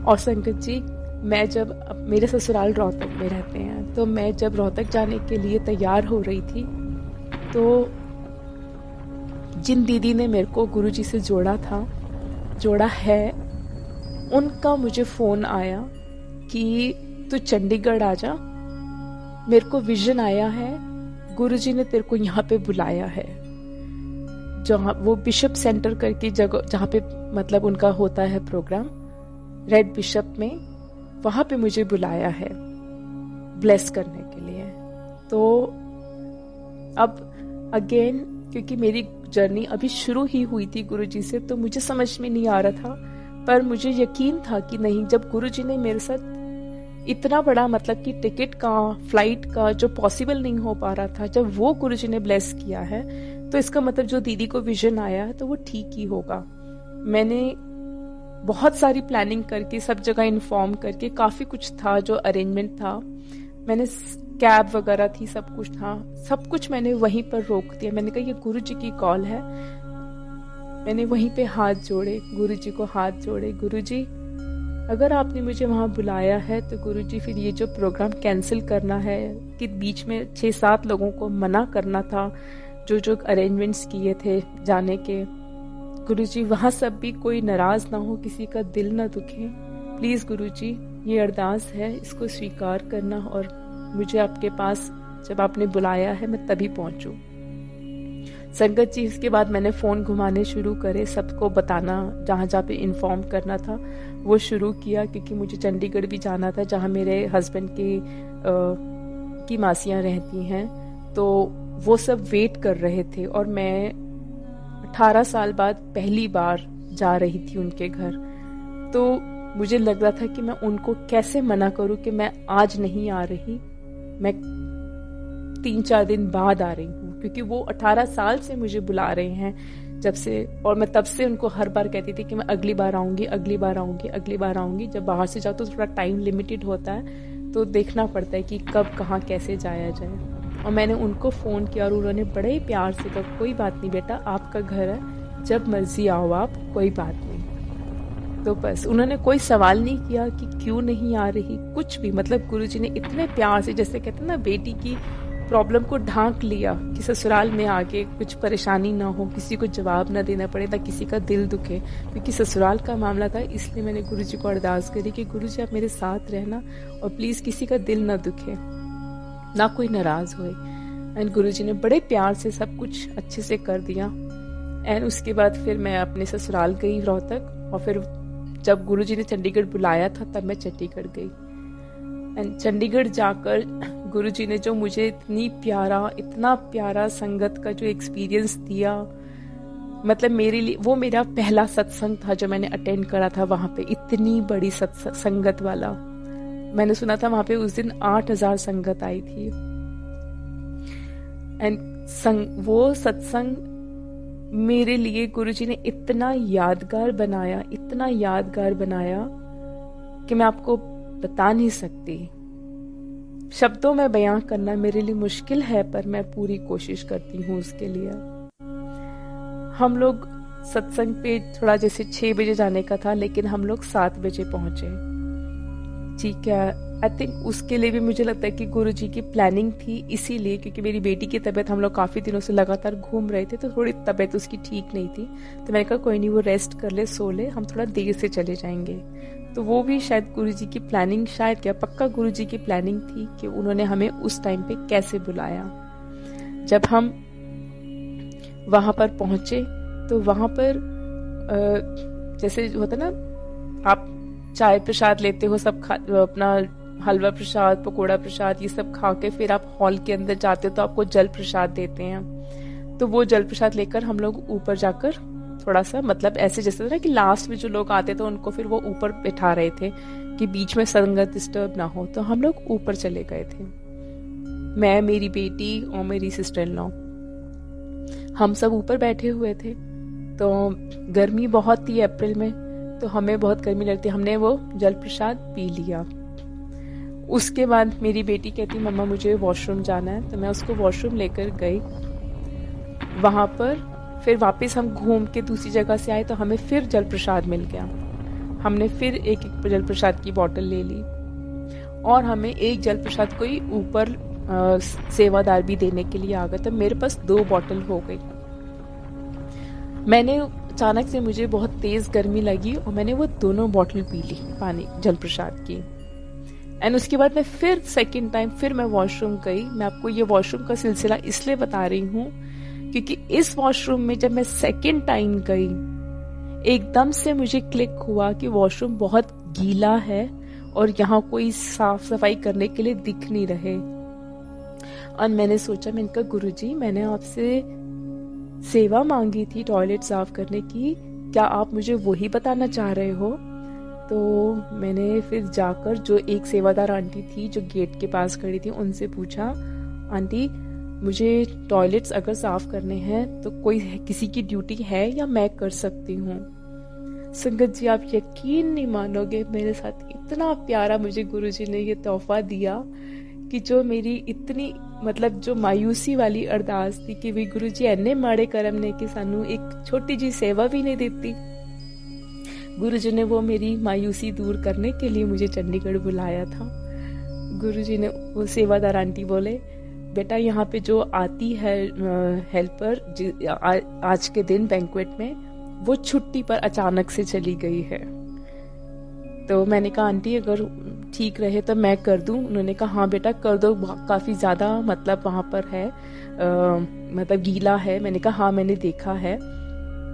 और संगत जी, मैं जब मेरे ससुराल रोहतक में रहते हैं, तो मैं जब रोहतक जाने के लिए तैयार हो रही थी, तो जिन दीदी ने मेरे को गुरुजी से जोड़ा है, उनका मुझे फ़ोन आया कि तू चंडीगढ़ आ जा, मेरे को विजन आया है, गुरुजी ने तेरे को यहाँ पे बुलाया है। जहाँ वो बिशप सेंटर करके जगह, जहाँ पे मतलब उनका होता है प्रोग्राम, रेड बिशप में, वहाँ पे मुझे बुलाया है ब्लेस करने के लिए। तो अब अगेन, क्योंकि मेरी जर्नी अभी शुरू ही हुई थी गुरुजी से, तो मुझे समझ में नहीं आ रहा था, पर मुझे यकीन था कि नहीं, जब गुरुजी ने मेरे साथ इतना बड़ा मतलब कि टिकट का, फ्लाइट का जो पॉसिबल नहीं हो पा रहा था, जब वो गुरुजी ने ब्लेस किया है, तो इसका मतलब जो दीदी को विजन आया है तो वो ठीक ही होगा। मैंने बहुत सारी प्लानिंग करके, सब जगह इन्फॉर्म करके, काफ़ी कुछ था जो अरेंजमेंट था, मैंने कैब वगैरह थी, सब कुछ था, सब कुछ मैंने वहीं पर रोक दिया। मैंने कहा ये गुरुजी की कॉल है। मैंने वहीं पे हाथ जोड़े, गुरुजी को हाथ जोड़े, गुरुजी अगर आपने मुझे वहाँ बुलाया है तो गुरुजी फिर ये जो प्रोग्राम कैंसिल करना है, कि बीच में 6-7 लोगों को मना करना था, जो अरेंजमेंट्स किए थे जाने के, गुरुजी वहाँ सब भी कोई नाराज ना हो, किसी का दिल ना दुखे। प्लीज़ गुरुजी, ये अरदास है, इसको स्वीकार करना, और मुझे आपके पास जब आपने बुलाया है मैं तभी पहुँचूँ। संगत जी, इसके बाद मैंने फ़ोन घुमाने शुरू करे, सबको बताना, जहाँ जहाँ पे इन्फॉर्म करना था वो शुरू किया, क्योंकि मुझे चंडीगढ़ भी जाना था, जहाँ मेरे हस्बैंड की मासियाँ रहती हैं, तो वो सब वेट कर रहे थे, और मैं 18 साल बाद पहली बार जा रही थी उनके घर। तो मुझे लग रहा था कि मैं उनको कैसे मना करूं कि मैं आज नहीं आ रही, मैं 3-4 दिन बाद आ रही हूँ, क्योंकि वो 18 साल से मुझे बुला रहे हैं जब से, और मैं तब से उनको हर बार कहती थी कि मैं अगली बार आऊंगी, अगली बार आऊंगी, अगली बार आऊंगी। जब बाहर से जाओ तो थोड़ा टाइम लिमिटेड होता है, तो देखना पड़ता है कि कब कहाँ कैसे जाया जाए। और मैंने उनको फ़ोन किया और उन्होंने बड़े ही प्यार से कहा, कोई बात नहीं बेटा, आपका घर है, जब मर्जी आओ आप, कोई बात नहीं। तो बस उन्होंने कोई सवाल नहीं किया कि क्यों नहीं आ रही, कुछ भी। मतलब गुरुजी ने इतने प्यार से, जैसे कहते हैं ना, बेटी की प्रॉब्लम को ढांक लिया कि ससुराल में आके कुछ परेशानी ना हो, किसी को जवाब ना देना पड़े, ना किसी का दिल दुखे, क्योंकि ससुराल का मामला था। इसलिए मैंने गुरुजी को अरदास करी कि गुरुजी आप मेरे साथ रहना, और प्लीज़ किसी का दिल ना दुखे, ना कोई नाराज़ होए। एंड गुरुजी ने बड़े प्यार से सब कुछ अच्छे से कर दिया। एंड उसके बाद फिर मैं अपने ससुराल गई रोहतक, और फिर जब गुरुजी ने चंडीगढ़ बुलाया था तब मैं चंडीगढ़ गई। एंड चंडीगढ़ जाकर गुरुजी ने जो मुझे इतना प्यारा संगत का जो एक्सपीरियंस दिया, मतलब मेरे लिए वो मेरा पहला सत्संग था जो मैंने अटेंड करा था वहाँ पे, इतनी बड़ी संगत वाला। मैंने सुना था वहाँ पे उस दिन 8000 संगत आई थी। एंड वो सत्संग मेरे लिए गुरुजी ने इतना यादगार बनाया कि मैं आपको बता नहीं सकती। शब्दों में बयां करना मेरे लिए मुश्किल है, पर मैं पूरी कोशिश करती हूँ उसके लिए। हम लोग सत्संग पे थोड़ा जैसे 6 बजे जाने का था, लेकिन हम लोग 7 बजे पहुंचे। ठीक है, आई थिंक उसके लिए भी मुझे लगता है कि गुरुजी की प्लानिंग थी, इसीलिए क्योंकि मेरी बेटी की तबीयत, हम लोग काफ़ी दिनों से लगातार घूम रहे थे, तो थोड़ी तबीयत उसकी ठीक नहीं थी। तो मैंने कहा कोई नहीं, वो रेस्ट कर ले, सो ले, हम थोड़ा देर से चले जाएंगे। तो वो भी शायद गुरुजी की प्लानिंग, शायद क्या पक्का गुरुजी की प्लानिंग थी कि उन्होंने हमें उस टाइम पे कैसे बुलाया। जब हम वहाँ पर पहुँचे तो वहाँ पर जैसे होता ना, आप चाय प्रसाद लेते हो, सब अपना हलवा प्रसाद, पकोड़ा प्रसाद, ये सब खा के फिर आप हॉल के अंदर जाते हो तो आपको जल प्रसाद देते हैं। तो वो जल प्रसाद लेकर हम लोग ऊपर जाकर थोड़ा सा, मतलब ऐसे जैसे ना कि लास्ट में जो लोग आते थे उनको फिर वो ऊपर बैठा रहे थे कि बीच में संगत डिस्टर्ब ना हो, तो हम लोग ऊपर चले गए थे। मैं, मेरी बेटी और मेरी सिस्टर इन लॉ, हम सब ऊपर बैठे हुए थे। तो गर्मी बहुत थी अप्रैल में, तो हमें बहुत गर्मी लगती, हमने वो जल प्रसाद पी लिया। उसके बाद मेरी बेटी कहती मम्मा मुझे वॉशरूम जाना है, तो मैं उसको वॉशरूम लेकर गई। वहाँ पर फिर वापस हम घूम के दूसरी जगह से आए तो हमें फिर जल प्रसाद मिल गया। हमने फिर एक एक जल प्रसाद की बोतल ले ली और हमें एक जल प्रसाद कोई ऊपर सेवादार भी देने के लिए आ गया, तो मेरे पास 2 बोतल हो गई। मैंने अचानक से मुझे बहुत तेज गर्मी लगी और मैंने वो दोनों बोतल पी ली पानी जल प्रसाद की। एंड उसके बाद मैं फिर सेकंड टाइम फिर मैं वॉशरूम गई। मैं आपको ये वॉशरूम का सिलसिला इसलिए बता रही हूँ क्योंकि इस वॉशरूम में जब मैं सेकंड टाइम गई, एकदम से मुझे क्लिक हुआ कि वॉशरूम बहुत गीला है और यहाँ कोई साफ सफाई करने के लिए दिख नहीं रहे। और मैंने सोचा, मैंने कहा गुरुजी, मैंने आपसे सेवा मांगी थी टॉयलेट साफ करने की, क्या आप मुझे वही बताना चाह रहे हो? तो मैंने फिर जाकर जो एक सेवादार आंटी थी जो गेट के पास खड़ी थी उनसे पूछा, आंटी मुझे टॉयलेट्स अगर साफ करने हैं तो कोई किसी की ड्यूटी है या मैं कर सकती हूँ? संगत जी, आप यकीन नहीं मानोगे, मेरे साथ इतना प्यारा मुझे गुरुजी ने ये तोहफा दिया कि जो मेरी इतनी मतलब जो मायूसी वाली अरदास थी कि भी गुरुजी इन्ने माड़े करम ने कि सानू एक छोटी जी सेवा भी नहीं देती, गुरुजी ने वो मेरी मायूसी दूर करने के लिए मुझे चंडीगढ़ बुलाया था। गुरुजी ने, वो सेवादार आंटी बोले, बेटा यहाँ पे जो आती है हेल्पर आज के दिन बैंक्वेट में, वो छुट्टी पर अचानक से चली गई है। तो मैंने कहा आंटी अगर ठीक रहे तो मैं कर दूं? उन्होंने कहा हाँ बेटा कर दो, काफी ज्यादा मतलब वहां पर है मतलब गीला है। मैंने कहा हाँ मैंने देखा है।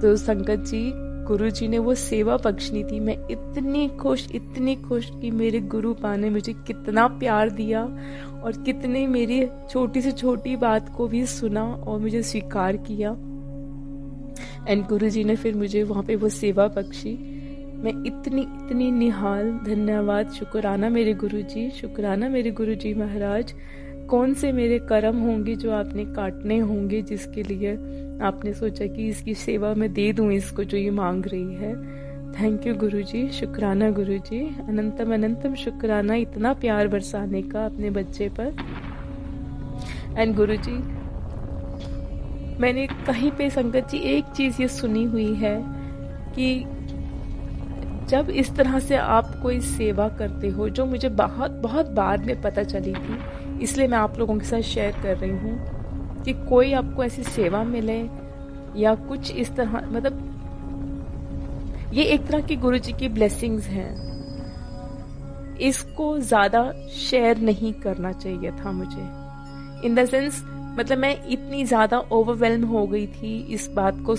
तो संगत जी, गुरुजी ने वो सेवा बख्शनी थी। मैं इतनी खुश कि मेरे गुरु पा ने मुझे कितना प्यार दिया और कितने मेरी छोटी से छोटी बात को भी सुना और मुझे स्वीकार किया। एंड गुरुजी ने फिर मुझे वहां पे वो सेवा बख्शी। मैं इतनी निहाल धन्यवाद, शुक्राना मेरे गुरुजी, शुक्राना मेरे गुरुजी महाराज। कौन से मेरे कर्म होंगे जो आपने काटने होंगे, जिसके लिए आपने सोचा कि इसकी सेवा मैं दे दूं इसको जो ये मांग रही है। थैंक यू गुरुजी, शुक्राना गुरुजी, अनंतम अनंतम शुक्राना इतना प्यार बरसाने का अपने बच्चे पर। एंड गुरुजी, मैंने कहीं पे संगत जी एक चीज ये सुनी हुई है कि जब इस तरह से आप कोई सेवा करते हो, जो मुझे बहुत बाद में पता चली थी, इसलिए मैं आप लोगों के साथ शेयर कर रही हूँ कि कोई आपको ऐसी सेवा मिले या कुछ इस तरह, मतलब ये एक तरह की गुरुजी की ब्लेसिंग्स हैं। इसको ज्यादा शेयर नहीं करना चाहिए था मुझे, इन द सेंस मतलब मैं इतनी ज्यादा ओवरवेल्म हो गई थी इस बात को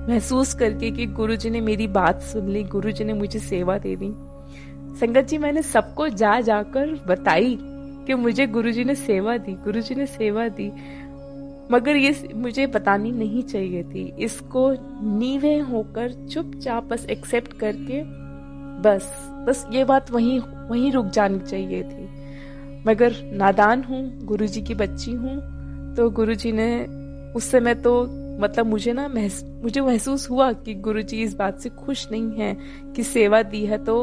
महसूस करके कि गुरुजी ने मेरी बात सुन ली, गुरुजी ने मुझे सेवा दे दी। संगत जी, मैंने सबको जाकर बताई कि मुझे गुरुजी ने सेवा दी, गुरुजी ने सेवा दी, मगर ये मुझे बतानी नहीं चाहिए थी। इसको नीवे होकर चुपचाप बस एक्सेप्ट करके बस ये बात वहीं रुक जानी चाहिए थी। मगर नादान हूँ, गुरुजी की बच्ची हूँ, तो गुरुजी ने उस समय तो मतलब मुझे महसूस हुआ कि गुरुजी इस बात से खुश नहीं है कि सेवा दी है, तो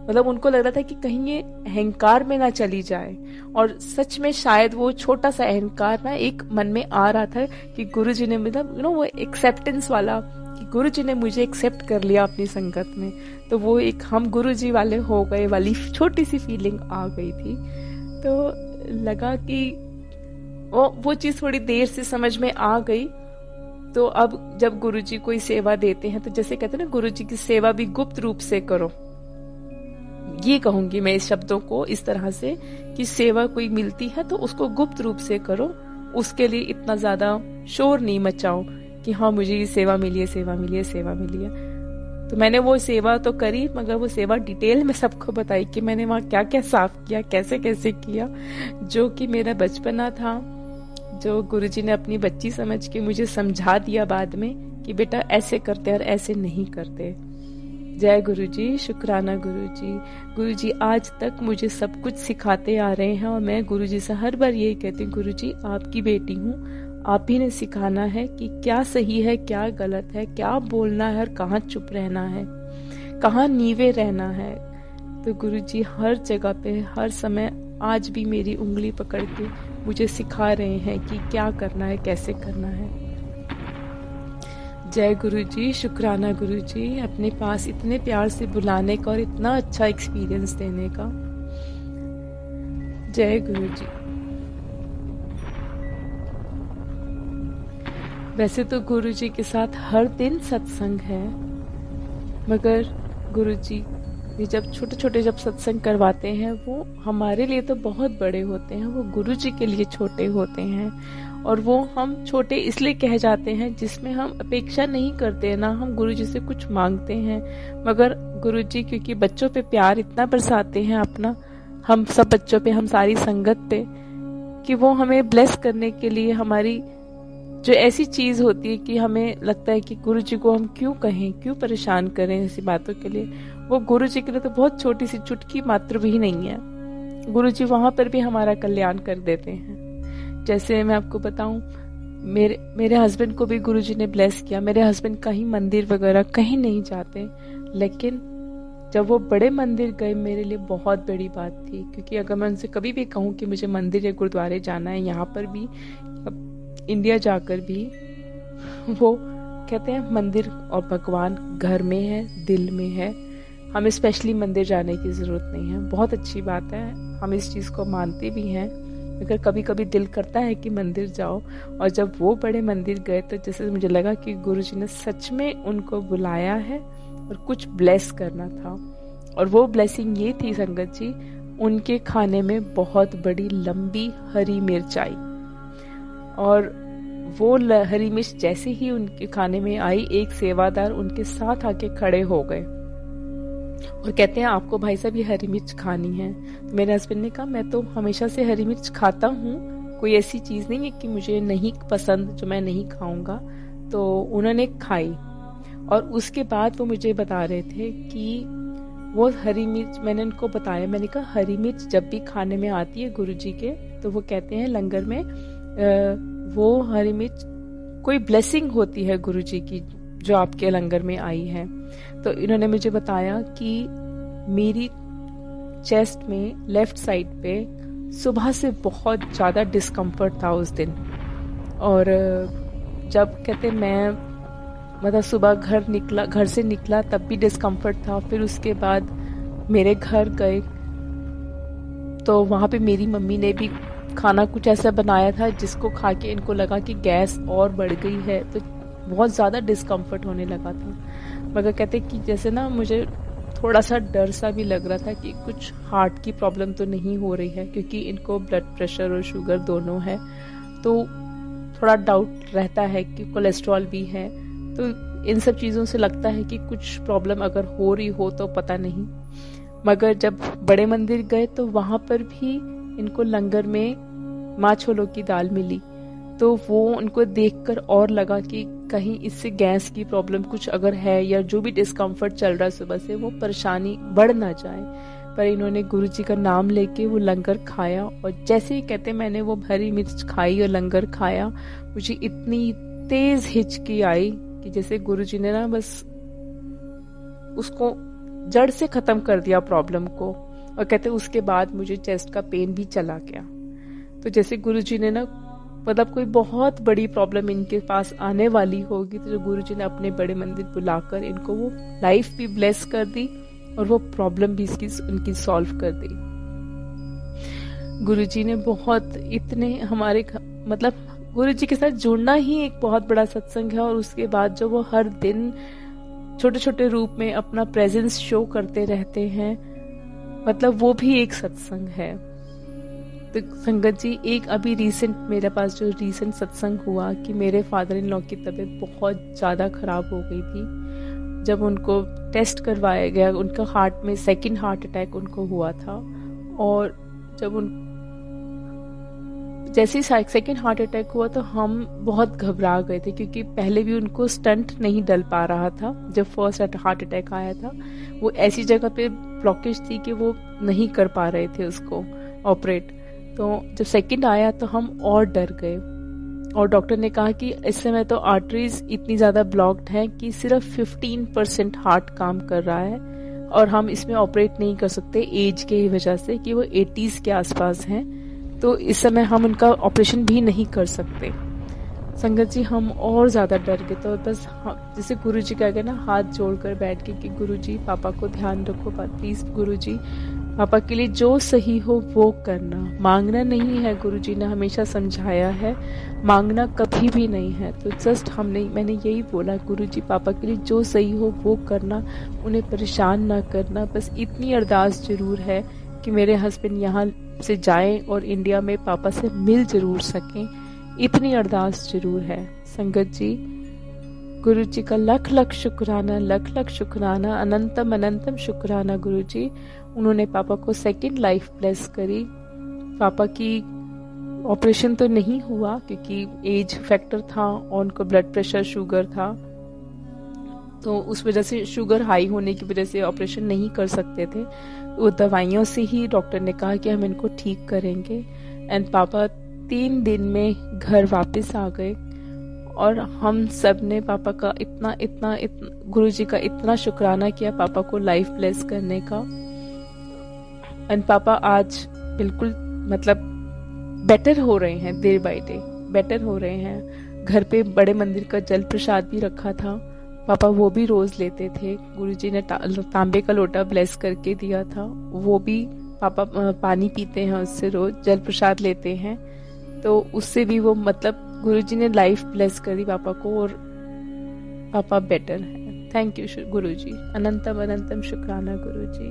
मतलब उनको लग रहा था कि कहीं ये अहंकार में ना चली जाए। और सच में शायद वो छोटा सा अहंकार ना एक मन में आ रहा था कि गुरुजी ने मतलब वो एक्सेप्टेंस वाला, कि गुरुजी ने मुझे एक्सेप्ट कर लिया अपनी संगत में, तो वो एक हम गुरुजी वाले हो गए वाली छोटी सी फीलिंग आ गई थी। तो लगा कि वो चीज थोड़ी देर से समझ में आ गई। तो अब जब गुरुजी कोई सेवा देते हैं तो जैसे कहते हैं ना, गुरुजी की सेवा भी गुप्त रूप से करो, ये कहूंगी मैं इस शब्दों को इस तरह से कि सेवा कोई मिलती है तो उसको गुप्त रूप से करो, उसके लिए इतना ज्यादा शोर नहीं मचाओ कि हाँ मुझे ये सेवा मिली है, सेवा मिली है, सेवा मिली है। तो मैंने वो सेवा तो करी, मगर वो सेवा डिटेल में सबको बताई कि मैंने वहां क्या क्या साफ किया, कैसे कैसे किया, जो कि मेरा बचपना था, जो गुरुजी ने अपनी बच्ची समझ के मुझे समझा दिया बाद में कि बेटा ऐसे करते और ऐसे नहीं करते। जय गुरुजी, शुक्राना गुरुजी। गुरुजी आज तक मुझे सब कुछ सिखाते आ रहे हैं और मैं गुरुजी से हर बार यही कहती हूँ, गुरुजी आपकी बेटी हूँ, आप ही ने सिखाना है कि क्या सही है, क्या गलत है, क्या बोलना है और कहाँ चुप रहना है, कहाँ नीवे रहना है। तो गुरुजी हर जगह पे हर समय आज भी मेरी उंगली पकड़ के मुझे सिखा रहे हैं कि क्या करना है, कैसे करना है। जय गुरुजी, शुक्राना गुरुजी, अपने पास इतने प्यार से बुलाने का और इतना अच्छा एक्सपीरियंस देने का। जय गुरुजी। वैसे तो गुरुजी के साथ हर दिन सत्संग है, मगर गुरुजी ये जब छोटे छोटे जब सत्संग करवाते हैं वो हमारे लिए तो बहुत बड़े होते हैं, वो गुरुजी के लिए छोटे होते हैं। और वो हम छोटे इसलिए कह जाते हैं जिसमें हम अपेक्षा नहीं करते हैं, ना हम गुरुजी से कुछ मांगते हैं, मगर गुरुजी क्योंकि बच्चों पे प्यार इतना बरसाते हैं अपना, हम सब बच्चों पे, हम सारी संगत पे, कि वो हमें ब्लेस करने के लिए हमारी जो ऐसी चीज होती है कि हमें लगता है कि गुरुजी को हम क्यों कहें, क्यों परेशान करें ऐसी बातों के लिए, वो गुरुजी के लिए तो बहुत छोटी सी चुटकी मात्र भी नहीं है। गुरुजी वहां पर भी हमारा कल्याण कर देते हैं। जैसे मैं आपको बताऊं, मेरे हस्बैंड को भी गुरुजी ने ब्लेस किया। मेरे हस्बैंड कहीं मंदिर वगैरह कहीं नहीं जाते, लेकिन जब वो बड़े मंदिर गए मेरे लिए बहुत बड़ी बात थी, क्योंकि अगर मैं उनसे कभी भी कहूँ कि मुझे मंदिर या गुरुद्वारे जाना है, यहाँ पर भी इंडिया जाकर भी, वो कहते हैं मंदिर और भगवान घर में है, दिल में है, हमें स्पेशली मंदिर जाने की ज़रूरत नहीं है। बहुत अच्छी बात है, हम इस चीज़ को मानते भी हैं, मगर कभी कभी दिल करता है कि मंदिर जाओ। और जब वो बड़े मंदिर गए तो जैसे मुझे लगा कि गुरुजी ने सच में उनको बुलाया है और कुछ ब्लेस करना था। और वो ब्लेसिंग ये थी संगत जी, उनके खाने में बहुत बड़ी लंबी हरी मिर्च आई, और वो हरी मिर्च जैसे ही उनके खाने में आई, एक सेवादार उनके साथ आके खड़े हो गए और कहते हैं आपको भाई साहब ये हरी मिर्च खानी है। तो मेरे हस्बैंड ने कहा मैं तो हमेशा से हरी मिर्च खाता हूँ, कोई ऐसी चीज नहीं है कि मुझे नहीं पसंद जो मैं नहीं खाऊंगा। तो उन्होंने खाई और उसके बाद वो मुझे बता रहे थे कि वो हरी मिर्च, मैंने उनको बताया, मैंने कहा हरी मिर्च जब भी खाने में आती है गुरुजी के, तो वो कहते हैं लंगर में वो हरी मिर्च कोई ब्लेसिंग होती है गुरुजी की जो आपके लंगर में आई है। तो इन्होंने मुझे बताया कि मेरी चेस्ट में लेफ्ट साइड पे सुबह से बहुत ज़्यादा डिस्कम्फर्ट था उस दिन, और जब कहते मैं मतलब सुबह घर से निकला तब भी डिस्कम्फर्ट था। फिर उसके बाद मेरे घर गए तो वहाँ पे मेरी मम्मी ने भी खाना कुछ ऐसा बनाया था जिसको खा के इनको लगा कि गैस और बढ़ गई है, तो बहुत ज़्यादा डिस्कम्फर्ट होने लगा था। मगर कहते कि जैसे ना मुझे थोड़ा सा डर सा भी लग रहा था कि कुछ हार्ट की प्रॉब्लम तो नहीं हो रही है, क्योंकि इनको ब्लड प्रेशर और शुगर दोनों है, तो थोड़ा डाउट रहता है कि कोलेस्ट्रॉल भी है। तो इन सब चीज़ों से लगता है कि कुछ प्रॉब्लम अगर हो रही हो तो पता नहीं। मगर जब बड़े मंदिर गए तो वहाँ पर भी इनको लंगर में माँ छोलों की दाल मिली, तो वो उनको देखकर और लगा कि कहीं इससे गैस की प्रॉब्लम कुछ अगर है या जो भी डिस्कम्फर्ट चल रहा है सुबह से, वो परेशानी बढ़ ना जाए। पर इन्होंने गुरुजी का नाम लेके वो लंगर खाया, और जैसे ही कहते मैंने वो हरी मिर्च खाई और लंगर खाया, मुझे इतनी तेज हिचकी आई कि जैसे गुरुजी ने ना बस उसको जड़ से खत्म कर दिया प्रॉब्लम को। और कहते उसके बाद मुझे चेस्ट का पेन भी चला गया। तो जैसे गुरुजी ने ना मतलब कोई बहुत बड़ी प्रॉब्लम इनके पास आने वाली होगी, तो गुरुजी ने अपने बड़े मंदिर बुलाकर इनको वो लाइफ भी ब्लेस कर दी और वो प्रॉब्लम भी उनकी सॉल्व कर दी। गुरुजी ने बहुत इतने हमारे मतलब गुरुजी के साथ जुड़ना ही एक बहुत बड़ा सत्संग है। और उसके बाद जो वो हर दिन छोटे छोटे रूप में अपना प्रेजेंस शो करते रहते हैं, मतलब वो भी एक सत्संग है। तो संगत जी, एक अभी रिसेंट मेरे पास जो रिसेंट सत्संग हुआ कि मेरे फादर इन लॉ की तबीयत बहुत ज़्यादा खराब हो गई थी। जब उनको टेस्ट करवाया गया, उनका हार्ट में सेकंड हार्ट अटैक उनको हुआ था, और जब जैसे ही सेकंड हार्ट अटैक हुआ तो हम बहुत घबरा गए थे, क्योंकि पहले भी उनको स्टंट नहीं डल पा रहा था। जब फर्स्ट हार्ट अटैक आया था वो ऐसी जगह पे ब्लॉकेज थी कि वो नहीं कर पा रहे थे उसको ऑपरेट। तो जब सेकंड आया तो हम और डर गए, और डॉक्टर ने कहा कि इस समय तो आर्टरीज इतनी ज़्यादा ब्लॉक्ड हैं कि सिर्फ 15% हार्ट काम कर रहा है, और हम इसमें ऑपरेट नहीं कर सकते एज के वजह से कि वो 80s के आसपास हैं। तो इस समय हम उनका ऑपरेशन भी नहीं कर सकते। संगत जी हम और ज़्यादा डर गए। तो बस जैसे गुरु जी कह गए ना, हाथ जोड़कर बैठ के कि गुरु जी पापा को ध्यान रखो, प्लीज़ गुरु जी पापा के लिए जो सही हो वो करना, मांगना नहीं है। गुरु जी ने हमेशा समझाया है, मांगना कभी भी नहीं है। तो जस्ट मैंने यही बोला, गुरु जी पापा के लिए जो सही हो वो करना, उन्हें परेशान ना करना। बस इतनी अरदास ज़रूर है कि मेरे हस्बैंड यहाँ से जाएं और इंडिया में पापा से मिल ज़रूर सकें, इतनी अरदास ज़रूर है। संगत जी गुरु जी का लख लख शुक्राना, लख लख शुक्राना, अनंतम अनंतम शुक्राना गुरु जी। उन्होंने पापा को सेकंड लाइफ ब्लेस करी। पापा की ऑपरेशन तो नहीं हुआ क्योंकि एज फैक्टर था और उनको ब्लड प्रेशर शुगर था, तो उस वजह से शुगर हाई होने की वजह से ऑपरेशन नहीं कर सकते थे। वो दवाइयों से ही डॉक्टर ने कहा कि हम इनको ठीक करेंगे। एंड पापा 3 दिन में घर वापस आ गए और हम सब ने पापा का इतना गुरु जी का इतना शुक्राना किया पापा को लाइफ ब्लेस करने का। एंड पापा आज बिल्कुल मतलब बेटर हो रहे हैं, डे बाय डे बेटर हो रहे हैं। घर पे बड़े मंदिर का जल प्रसाद भी रखा था, पापा वो भी रोज लेते थे। गुरुजी ने तांबे का लोटा ब्लेस करके दिया था, वो भी पापा पानी पीते हैं उससे, रोज जल प्रसाद लेते हैं। तो उससे भी वो मतलब गुरुजी ने लाइफ ब्लेस करी पापा को और पापा बेटर है। थैंक यू गुरुजी, अनंतम अनंतम शुक्राना गुरुजी।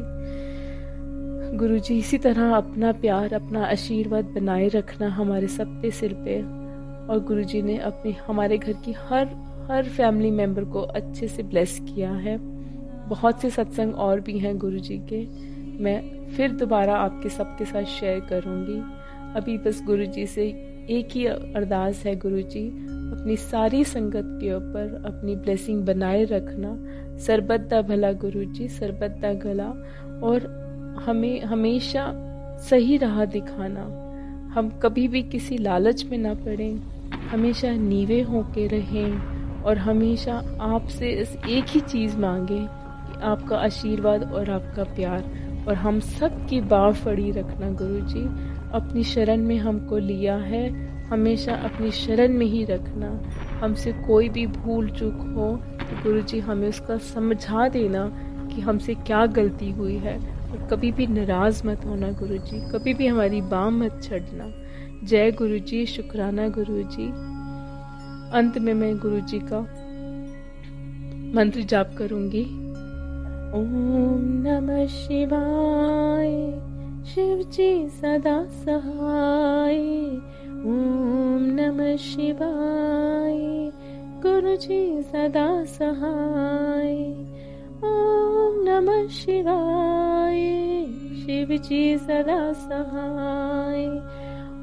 गुरुजी इसी तरह अपना प्यार, अपना आशीर्वाद बनाए रखना हमारे सबके सिर पे। और गुरुजी ने अपने हमारे घर की हर फैमिली मेंबर को अच्छे से ब्लेस किया है। बहुत से सत्संग और भी हैं गुरुजी के, मैं फिर दोबारा आपके सबके साथ शेयर करूंगी। अभी बस गुरुजी से एक ही अरदास है, गुरुजी अपनी सारी संगत के ऊपर अपनी ब्लेसिंग बनाए रखना। सरबत दा भला गुरुजी, सरबत दा गला, और हमें हमेशा सही राह दिखाना। हम कभी भी किसी लालच में ना पड़ें, हमेशा नीवे होके रहें और हमेशा आपसे इस एक ही चीज़ मांगे कि आपका आशीर्वाद और आपका प्यार, और हम सब की बाह फड़ी रखना गुरुजी। अपनी शरण में हमको लिया है, हमेशा अपनी शरण में ही रखना। हमसे कोई भी भूल चूक हो तो गुरुजी हमें उसका समझा देना कि हमसे क्या गलती हुई है, और कभी भी नाराज मत होना गुरुजी, कभी भी हमारी बाह मत छड़ना। जय गुरुजी, शुक्राना गुरुजी। अंत में मैं गुरुजी का मंत्र जाप करूंगी। ओम नमः शिवाय, शिव जी सदा सहाय। ओम नमः शिवाय, गुरु जी सदा सहाय। ओम नमः शिवाय, शिव जी सदा सहाय।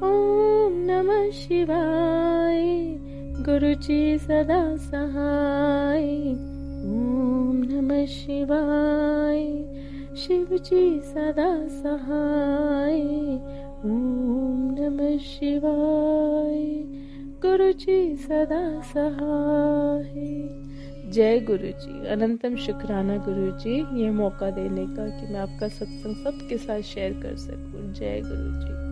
ओम नमः शिवाय, गुरु जी सदा सहाय। ओम नमः शिवाय, शिव जी सदा सहाय। ओम नमः शिवाय, गुरु जी सदा सहाय। जय गुरु जी, अनंतम शुक्राना गुरु जी ये मौका देने का कि मैं आपका सत्संग सबके साथ शेयर कर सकूं। जय गुरु जी।